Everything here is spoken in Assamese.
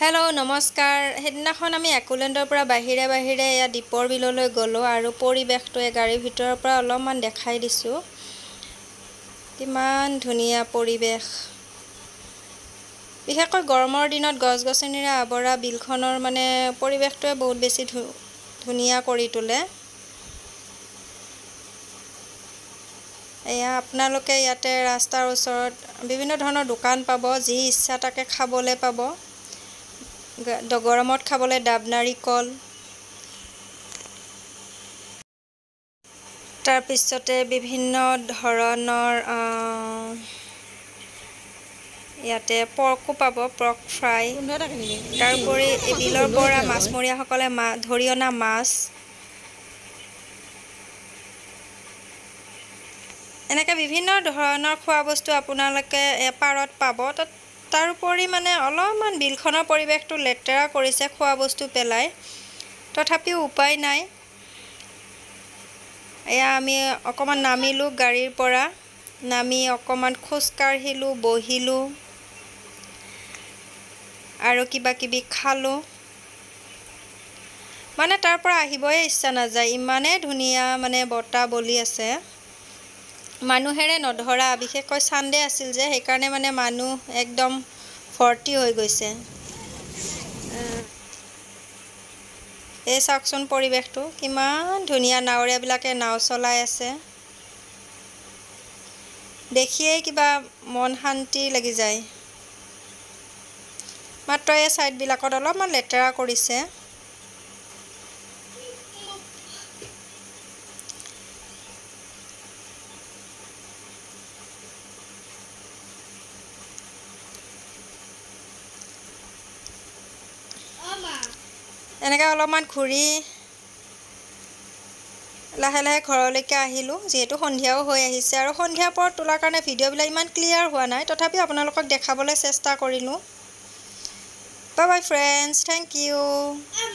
हेलो नमस्कार हेदिनाখন আমি একুলেণ্ডৰ পৰা বাহিৰে বাহিৰে या দীপৰ বিললৈ গলো আৰু পৰিবেশটো গাড়ীৰ ভিতৰৰ পৰা অলপমান দেখাই দিছো কিমান ধুনিয়া পৰিবেশ বিশেষকৈ গৰমৰ দিনত গছ-গছনিৰে আৱৰা বিলখনৰ মানে পৰিবেশটোৱে বহুত বেছি ধুনিয়া কৰি তোলে এয়া আপোনালোকে ইয়াতে ৰাস্তাৰ ওচৰত বিভিন্ন ধৰণৰ দোকান পাব যি ইচ্ছা তাকে খাবলৈ পাব গৰমত খাবলৈ ডাব নাৰিকল তাৰ পিছতে বিভিন্ন ধৰণৰ ইয়াতে পৰ্কো পাব পৰ্ক ফ্ৰাই তাৰোপৰি এই বিলৰ পৰা মাছমৰীয়াসকলে ধৰি অনা মাছ এনেকৈ বিভিন্ন ধৰণৰ খোৱা বস্তু আপোনালোকে পাৰত পাব তাৰোপৰি মানে অলপমান বিলখনৰ পৰিবেশটো লেতেৰা কৰিছে খোৱা বস্তু পেলাই তথাপিও উপায় নাই এয়া আমি অকমান নামিলো গাড়ীৰ পৰা নামি অকমান খোজ কাঢ়িলো বহিলো আৰু কিবা কিবি খালো মানে তাৰ পৰা আহিবই ইচ্ছা নাযায় ইমানে ধুনিয়া মানে বটা বলি আছে মানুহেৰে নধৰা বিশেষকৈ সানডে আছিল যে সেই কাৰণে মানে মানুহ একদম ভৰ্তি হৈ গৈছে এই চাকচোন পৰিবেশটো কিমান ধুনিয়া নাৱৰীয়া বিলাকে নাও চলাই আছে দেখিয়ে কিবা মন শান্তি লাগি যায় মাত্ৰ এই সাইড বিলাকত অলপমান লেতেৰা কৰিছে এনেকৈ অলপমান ঘূৰি লাহে লাহে ঘৰলৈকে আহিলো যেহেতু সন্ধিয়াও হৈ আহিছে আৰু সন্ধিয়া পৰত তোলাৰ কাৰণে ভিডিঅ'বিলাক ইমান ক্লিয়াৰ হোৱা নাই তথাপি আপোনালোকক দেখাবলৈ চেষ্টা কৰিলো bye bye friends thank U